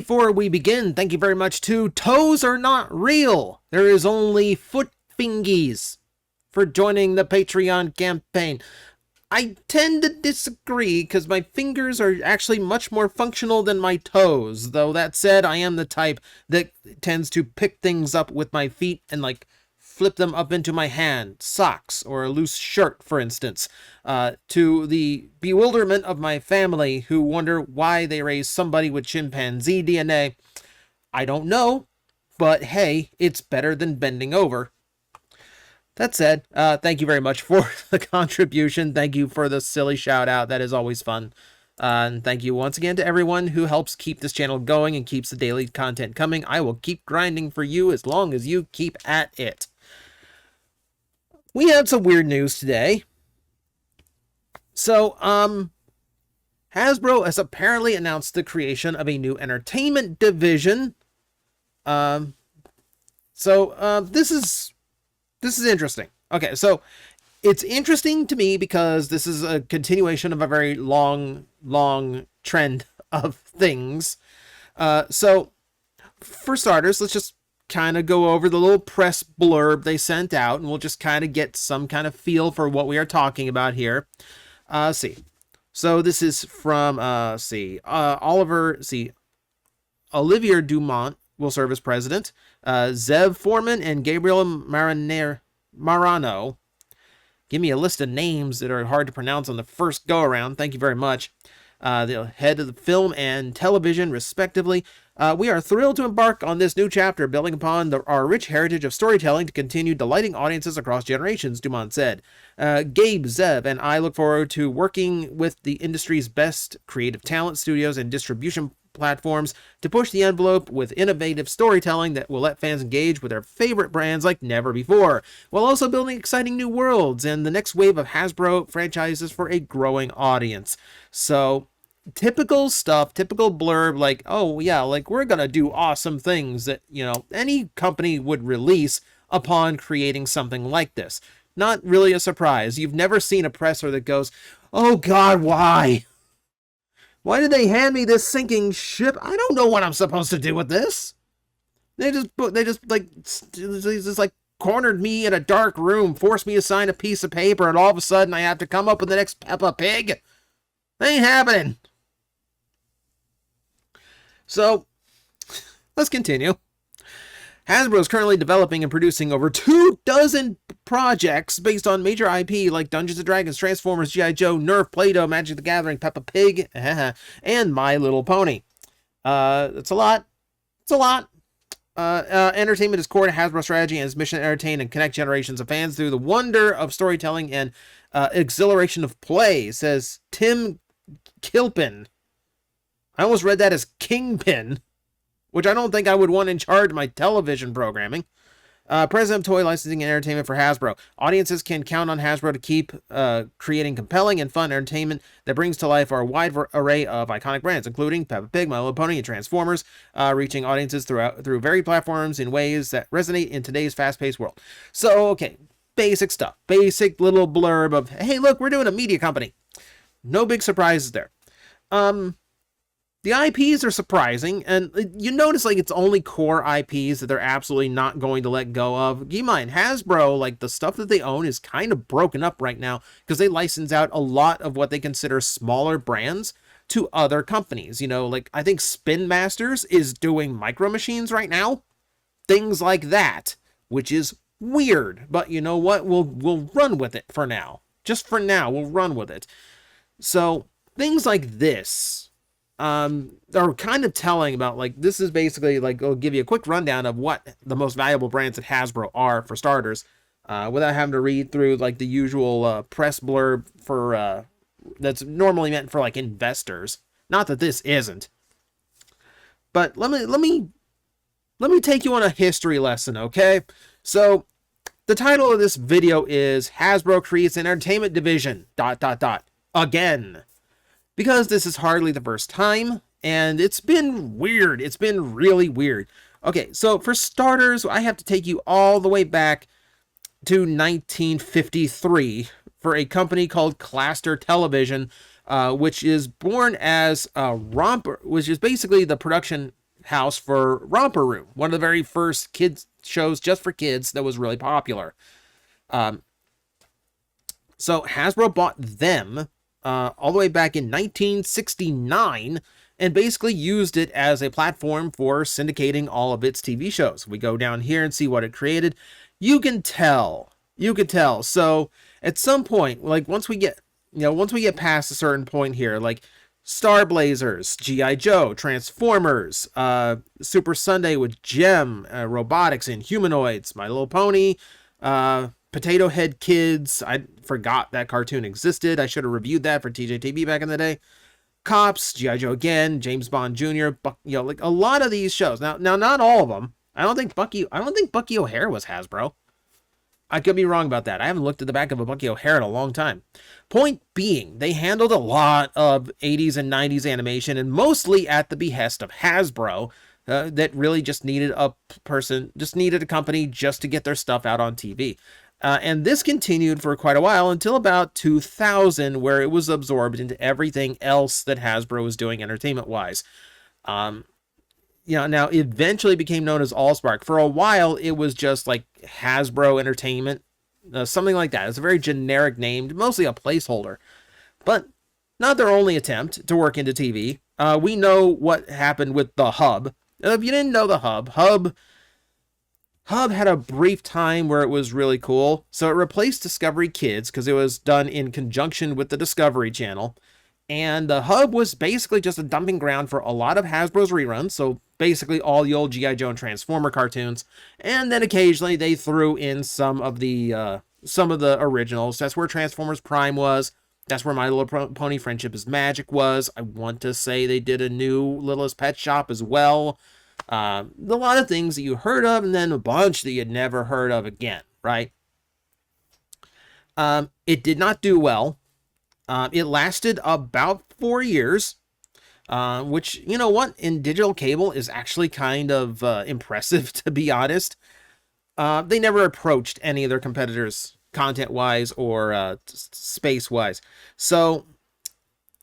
Before we begin, thank you very much to Toes Are Not Real. There is only foot fingies for joining the Patreon campaign. I tend to disagree because my fingers are actually much more functional than my toes. Though that said, I am the type that tends to pick things up with my feet and flip them up into my hand, socks, or a loose shirt, for instance, to the bewilderment of my family who wonder why they raised somebody with chimpanzee DNA. I don't know, but hey, it's better than bending over. That said, thank you very much for the contribution. Thank you for the silly shout out. That is always fun. And thank you once again to everyone who helps keep this channel going and keeps the daily content coming. I will keep grinding for you as long as you keep at it. We had some weird news today. So, Hasbro has apparently announced the creation of a new entertainment division. This is interesting. Okay, so it's interesting to me because this is a continuation of a very long trend of things. So, for starters, let's just kind of go over the little press blurb they sent out, and we'll just kind of get some kind of feel for what we are talking about here. See. So this is from, Olivier Dumont will serve as president. Zev Foreman and Gabriel Marano. Give me a list of names that are hard to pronounce on the first go-around. Thank you very much. The head of the film and television, respectively. We are thrilled to embark on this new chapter, building upon our rich heritage of storytelling to continue delighting audiences across generations, Dumont said. Gabe, Zev, and I look forward to working with the industry's best creative talent studios and distribution platforms to push the envelope with innovative storytelling that will let fans engage with their favorite brands like never before, while also building exciting new worlds and the next wave of Hasbro franchises for a growing audience. So, typical stuff, typical blurb, we're gonna do awesome things that, any company would release upon creating something like this. Not really a surprise. You've never seen a presser that goes, oh god, why? Why did they hand me this sinking ship? I don't know what I'm supposed to do with this. They just cornered me in a dark room, forced me to sign a piece of paper, and all of a sudden I have to come up with the next Peppa Pig. That ain't happening. So, let's continue. Hasbro is currently developing and producing over 24 projects based on major IP like Dungeons & Dragons, Transformers, G.I. Joe, Nerf, Play-Doh, Magic the Gathering, Peppa Pig, and My Little Pony. It's a lot. It's a lot. Entertainment is core to Hasbro strategy and its mission to entertain and connect generations of fans through the wonder of storytelling and exhilaration of play, says Tim Kilpin. I almost read that as Kingpin, which I don't think I would want in charge of my television programming. President of Toy Licensing and Entertainment for Hasbro. Audiences can count on Hasbro to keep creating compelling and fun entertainment that brings to life our wide array of iconic brands, including Peppa Pig, My Little Pony, and Transformers, reaching audiences through varied platforms in ways that resonate in today's fast-paced world. So, okay, basic stuff. Basic little blurb of, hey, look, we're doing a media company. No big surprises there. The IPs are surprising, and you notice it's only core IPs that they're absolutely not going to let go of. Keep in mind, Hasbro, the stuff that they own is kind of broken up right now because they license out a lot of what they consider smaller brands to other companies. I think Spin Masters is doing Micro Machines right now. Things like that, which is weird, but you know what? We'll run with it for now. Just for now, we'll run with it. So, things like this are kind of telling about, this is basically, I'll give you a quick rundown of what the most valuable brands at Hasbro are, for starters, without having to read through, the usual press blurb for, that's normally meant for, investors. Not that this isn't. But let me take you on a history lesson, okay? So, the title of this video is Hasbro Creates an Entertainment Division, ... Again. Because this is hardly the first time, and it's been weird. It's been really weird. Okay, so for starters, I have to take you all the way back to 1953 for a company called Claster Television, which is born as a romper, which is basically the production house for Romper Room, one of the very first kids shows just for kids that was really popular. So Hasbro bought them all the way back in 1969 and basically used it as a platform for syndicating all of its TV shows. We go down here and see what it created. You can tell. So at some point, like once we get past a certain point here, like Star Blazers, G.I. Joe, Transformers, Super Sunday with Gem, Robotics and Humanoids, My Little Pony, Potato Head Kids. I forgot that cartoon existed. I should have reviewed that for TJTB back in the day. Cops, G.I. Joe again, James Bond Jr., like a lot of these shows. Now not all of them. I don't think Bucky O'Hare was Hasbro. I could be wrong about that. I haven't looked at the back of a Bucky O'Hare in a long time. Point being, they handled a lot of 80s and 90s animation, and mostly at the behest of Hasbro, that really just needed a company just to get their stuff out on TV. And this continued for quite a while until about 2000, where it was absorbed into everything else that Hasbro was doing entertainment-wise. Now eventually became known as Allspark. For a while, it was just like Hasbro Entertainment, something like that. It's a very generic name, mostly a placeholder, but not their only attempt to work into TV. We know what happened with the Hub. If you didn't know the Hub had a brief time where it was really cool. So it replaced Discovery Kids because it was done in conjunction with the Discovery Channel. And the Hub was basically just a dumping ground for a lot of Hasbro's reruns. So basically all the old G.I. Joe and Transformer cartoons. And then occasionally they threw in some of the originals. That's where Transformers Prime was. That's where My Little Pony Friendship is Magic was. I want to say they did a new Littlest Pet Shop as well. A lot of things that you heard of, and then a bunch that you'd never heard of again, right? It did not do well. It lasted about 4 years, which, you know what, in digital cable is actually kind of impressive, to be honest. They never approached any of their competitors content-wise or space-wise. So,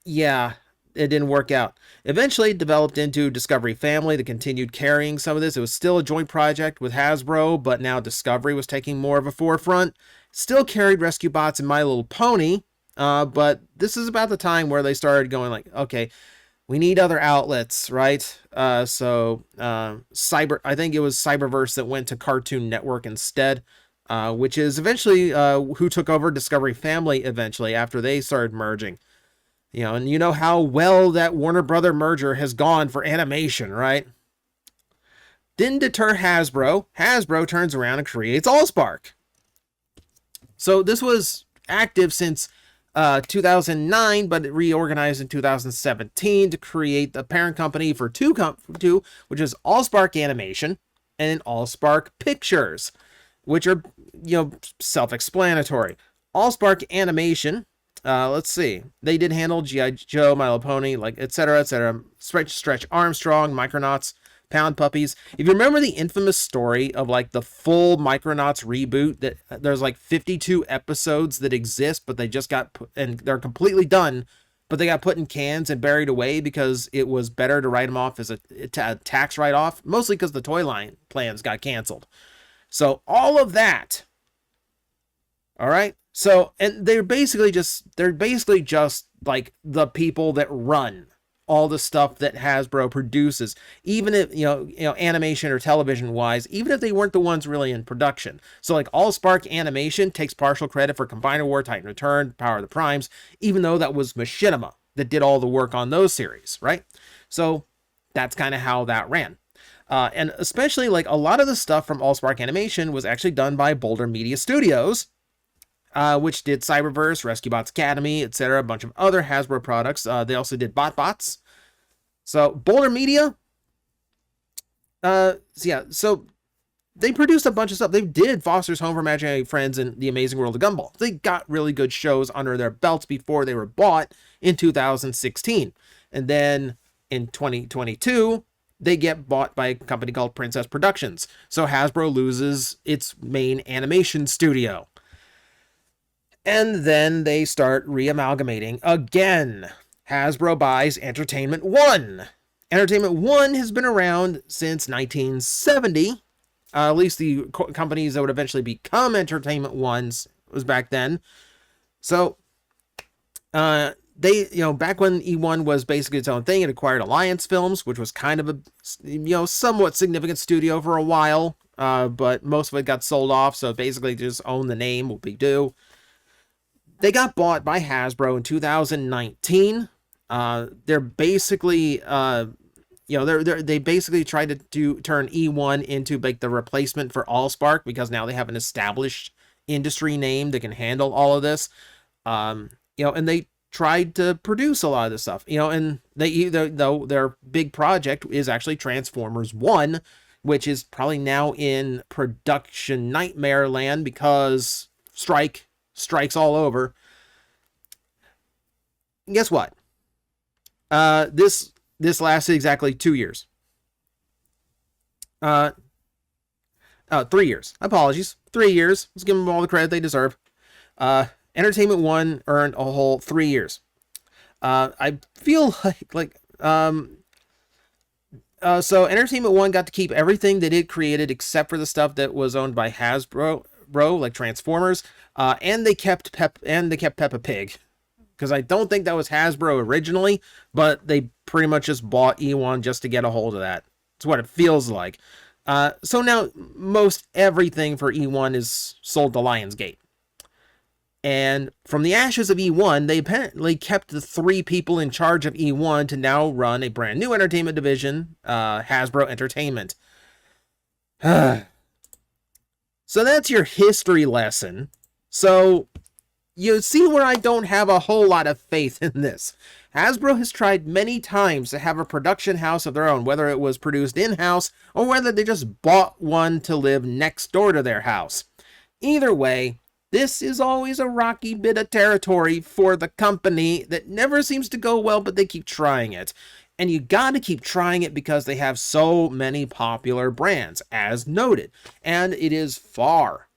yeah, it didn't work out. Eventually, it developed into Discovery Family that continued carrying some of this. It was still a joint project with Hasbro, but now Discovery was taking more of a forefront. Still carried Rescue Bots and My Little Pony, but this is about the time where they started going like, okay, we need other outlets, right? I think it was Cyberverse that went to Cartoon Network instead, which is eventually who took over Discovery Family eventually after they started merging. And you know how well that Warner Brother merger has gone for animation, right? Didn't deter Hasbro. Hasbro turns around and creates Allspark. So this was active since 2009, but it reorganized in 2017 to create the parent company for two, which is Allspark Animation and Allspark Pictures, which are, self-explanatory. Allspark Animation, let's see, they did handle G.I. Joe, My Little Pony, like etc. Stretch Armstrong, Micronauts, Pound Puppies. If you remember the infamous story of like the full Micronauts reboot, that there's like 52 episodes that exist, but they just got put, and they're completely done, but they got put in cans and buried away because it was better to write them off as a tax write-off, mostly because the toy line plans got canceled. So all of that. All right. So, and they're basically just like the people that run all the stuff that Hasbro produces, even if, animation or television wise, even if they weren't the ones really in production. So like Allspark Animation takes partial credit for Combiner War, Titan Return, Power of the Primes, even though that was Machinima that did all the work on those series, right? So that's kind of how that ran. And especially like a lot of the stuff from Allspark Animation was actually done by Boulder Media Studios, which did Cyberverse, Rescue Bots Academy, etc., a bunch of other Hasbro products. They also did BotBots. So Boulder Media, so they produced a bunch of stuff. They did Foster's Home for Imaginary Friends and The Amazing World of Gumball. They got really good shows under their belts before they were bought in 2016. And then in 2022, they get bought by a company called Princess Productions. So Hasbro loses its main animation studio. And then they start reamalgamating again. Hasbro buys Entertainment One. Entertainment One has been around since 1970. At least the companies that would eventually become Entertainment Ones was back then. So, they, back when E1 was basically its own thing, it acquired Alliance Films, which was kind of a, somewhat significant studio for a while. But most of it got sold off, so basically just own the name, what we do. They got bought by Hasbro in 2019. They're basically, they basically tried to turn E1 into like the replacement for Allspark, because now they have an established industry name that can handle all of this. And they tried to produce a lot of this stuff, and though their big project is actually Transformers 1, which is probably now in production nightmare land because strikes all over. And guess what? This lasted exactly 2 years. 3 years. Apologies. 3 years. Let's give them all the credit they deserve. Entertainment One earned a whole 3 years. I feel so Entertainment One got to keep everything that it created except for the stuff that was owned by Hasbro, like Transformers, and they kept Peppa Pig, because I don't think that was Hasbro originally, but they pretty much just bought E1 just to get a hold of that. It's what it feels like. So now most everything for E1 is sold to Lionsgate. And from the ashes of E1, they apparently kept the 3 people in charge of E1 to now run a brand new entertainment division, Hasbro Entertainment. So that's your history lesson. So you see where I don't have a whole lot of faith in this. Hasbro has tried many times to have a production house of their own, whether it was produced in-house or whether they just bought one to live next door to their house. Either way, this is always a rocky bit of territory for the company that never seems to go well, but they keep trying it. And you gotta keep trying it because they have so many popular brands, as noted. And it is far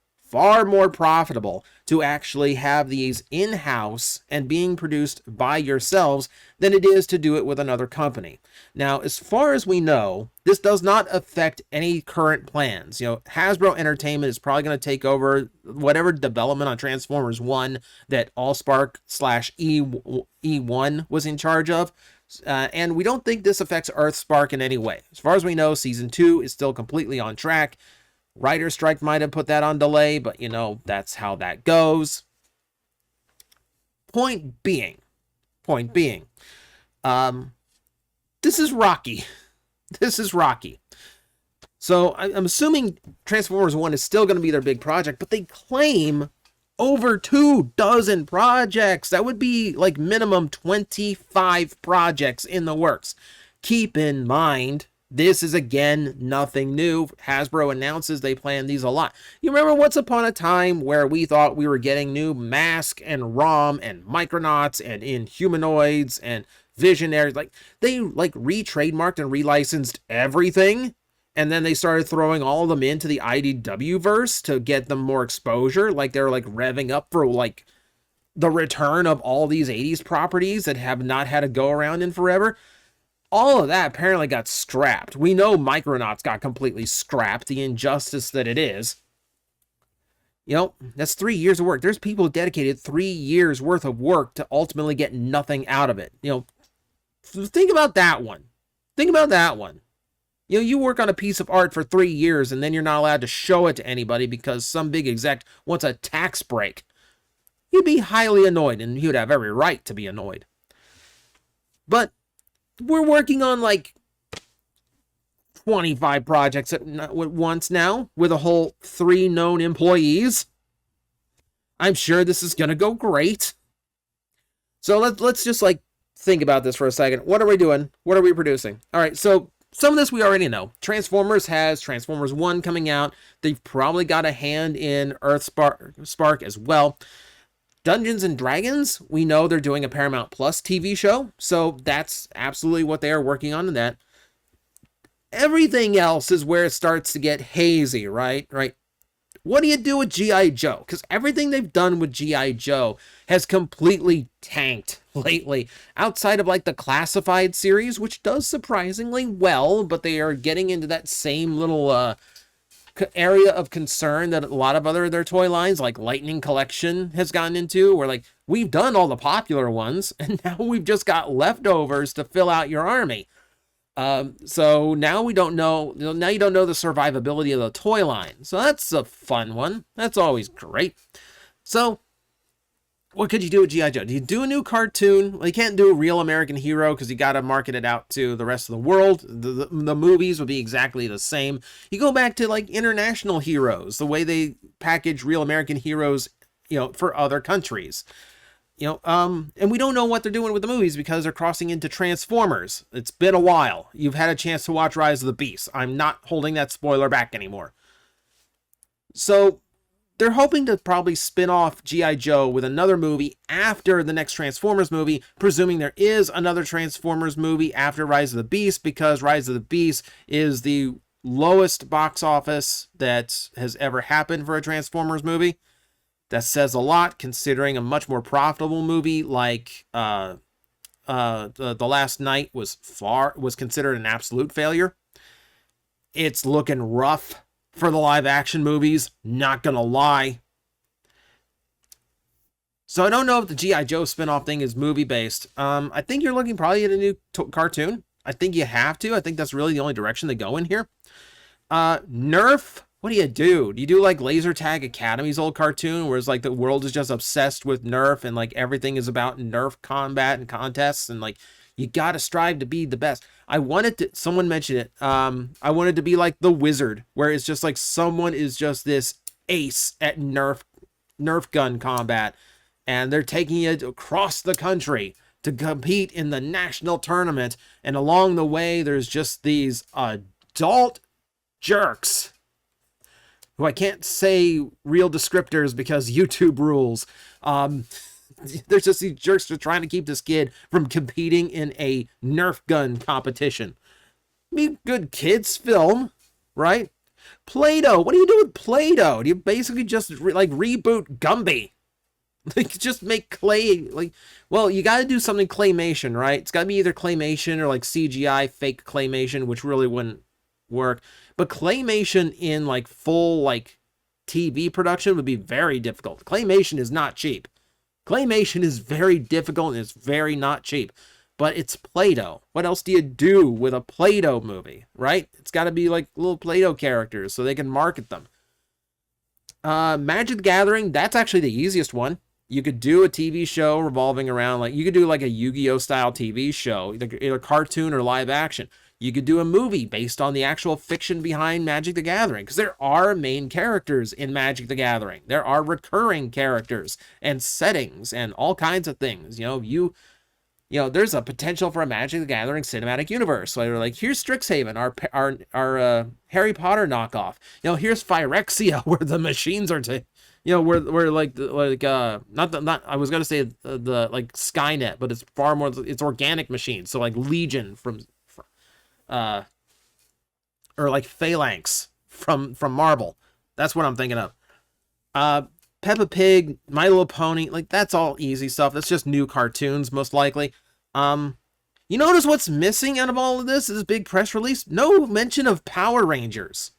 more profitable to actually have these in-house and being produced by yourselves than it is to do it with another company. Now, as far as we know, this does not affect any current plans. Hasbro Entertainment is probably going to take over whatever development on Transformers 1 that Allspark / E1 was in charge of. And we don't think this affects Earthspark in any way. As far as we know, Season 2 is still completely on track. Writer's strike might have put that on delay, but that's how that goes. Point being, this is rocky. This is rocky. So I'm assuming Transformers 1 is still going to be their big project, but they claim over 24 projects. That would be like minimum 25 projects in the works. Keep in mind, this is, again, nothing new. Hasbro announces they plan these a lot. You remember once upon a time where we thought we were getting new Mask and ROM and Micronauts and Inhumanoids and Visionaries? They re-trademarked and relicensed everything, and then they started throwing all of them into the IDW verse to get them more exposure. They're revving up for the return of all these 80s properties that have not had a go around in forever. All of that apparently got scrapped. We know Micronauts got completely scrapped, the injustice that it is. That's 3 years of work. There's people dedicated 3 years worth of work to ultimately get nothing out of it. Think about that one. You work on a piece of art for 3 years and then you're not allowed to show it to anybody because some big exec wants a tax break. You'd be highly annoyed, and you'd have every right to be annoyed. But we're working on 25 projects at once now with a whole 3 known employees. I'm sure this is going to go great. So let's just think about this for a second. What are we doing? What are we producing? All right, so some of this we already know. Transformers has Transformers 1 coming out. They've probably got a hand in Earthspark as well. Dungeons and Dragons, we know they're doing a Paramount Plus TV show, so that's absolutely what they are working on in that. Everything else is where it starts to get hazy, right? What do you do with G.I. Joe? Because everything they've done with G.I. Joe has completely tanked lately. Outside of like the Classified series, which does surprisingly well, but they are getting into that same little area of concern that a lot of other their toy lines, like Lightning Collection, has gotten into, where like we've done all the popular ones, and now we've just got leftovers to fill out your army. So now we don't know, now you don't know the survivability of the toy line. So that's a fun one. That's always great. So what could you do with G.I. Joe? Do you do a new cartoon? Well, you can't do a real American hero because you got to market it out to the rest of the world. The movies would be exactly the same. You go back to like international heroes, the way they package real American heroes, for other countries. And we don't know what they're doing with the movies because they're crossing into Transformers. It's been a while. You've had a chance to watch Rise of the Beast. I'm not holding that spoiler back anymore. So they're hoping to probably spin off G.I. Joe with another movie after the next Transformers movie, presuming there is another Transformers movie after Rise of the Beast, because Rise of the Beast is the lowest box office that has ever happened for a Transformers movie. That says a lot, considering a much more profitable movie like The Last Night was considered an absolute failure. It's looking rough for the live action movies, not gonna lie. So I don't know if the G.I. Joe spinoff thing is movie based. I think you're looking probably at a new cartoon. I think you have to. I think that's really the only direction they go in here. Nerf. What do? Do you do like Laser Tag Academy's old cartoon, where it's like the world is just obsessed with Nerf and like everything is about Nerf combat and contests, and like you gotta strive to be the best? Someone mentioned it. I wanted to be like the Wizard, where it's just like someone is just this ace at Nerf gun combat, and they're taking it across the country to compete in the national tournament, and along the way there's just these adult jerks who I can't say real descriptors because YouTube rules. There's just these jerks that are trying to keep this kid from competing in a Nerf gun competition. Be good kids film, right? Play-Doh. What do you do with Play-Doh? Do you basically just reboot Gumby? Like, just make clay, you got to do something claymation, right? It's got to be either claymation or like CGI fake claymation, which really wouldn't work. But claymation in like full TV production would be very difficult. Claymation is not cheap. Claymation is very difficult and it's very not cheap. But it's Play-Doh. What else do you do with a Play-Doh movie, right? It's got to be like little Play-Doh characters so they can market them. Magic the Gathering, that's actually the easiest one. You could do a TV show revolving around, you could do like a Yu-Gi-Oh style TV show, either cartoon or live action. You could do a movie based on the actual fiction behind Magic the Gathering, because there are main characters in Magic the Gathering. There are recurring characters and settings and all kinds of things. There's a potential for a Magic the Gathering cinematic universe. So they're like, here's Strixhaven, our Harry Potter knockoff. Here's Phyrexia, where the machines are where I was gonna say the Skynet, but it's far more, it's organic machines. So like Legion or like Phalanx from Marvel. That's what I'm thinking of. Peppa Pig, My Little Pony, that's all easy stuff. That's just new cartoons, most likely. You notice what's missing out of all of this big press release? No mention of Power Rangers.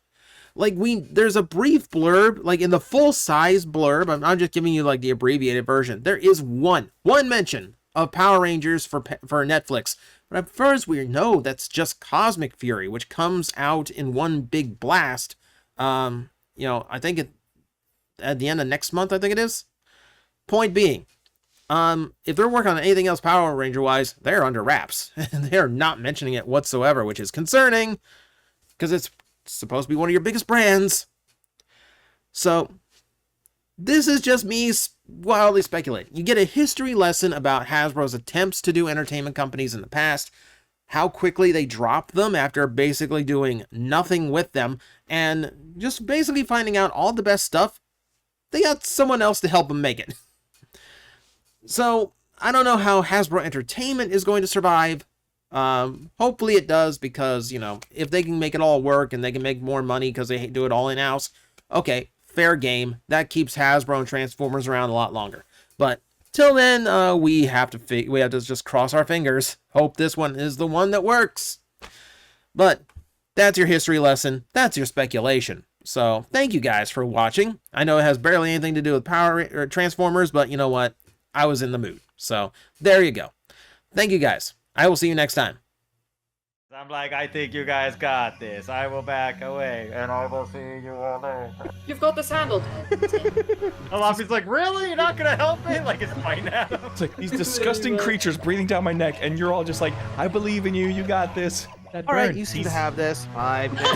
There's a brief blurb, in the full size blurb. I'm just giving you the abbreviated version. There is one mention of Power Rangers for Netflix. But at first we know that's just Cosmic Fury, which comes out in one big blast. I think at the end of next month, I think it is. Point being, if they're working on anything else Power Ranger wise, they're under wraps. And they're not mentioning it whatsoever, which is concerning because it's supposed to be one of your biggest brands. So this is just me wildly speculating. You get a history lesson about Hasbro's attempts to do entertainment companies in the past, how quickly they dropped them after basically doing nothing with them, and just basically finding out all the best stuff. They got someone else to help them make it. So I don't know how Hasbro Entertainment is going to survive. Hopefully it does, because if they can make it all work and they can make more money because they do it all in-house, okay, fair game. That keeps Hasbro and Transformers around a lot longer. But till then, we have to just cross our fingers. Hope this one is the one that works. But that's your history lesson. That's your speculation. So thank you guys for watching. I know it has barely anything to do with Transformers, but you know what? I was in the mood. So there you go. Thank you guys. I will see you next time. I'm like, I think you guys got this. I will back away, and I will see you all later. You've got this handled. Alaffi's like, really? You're not gonna help me? Like, it's fine now. It's like these disgusting creatures breathing down my neck, and you're all just like, I believe in you. You got this. All right, you seem to have this. 5 minutes.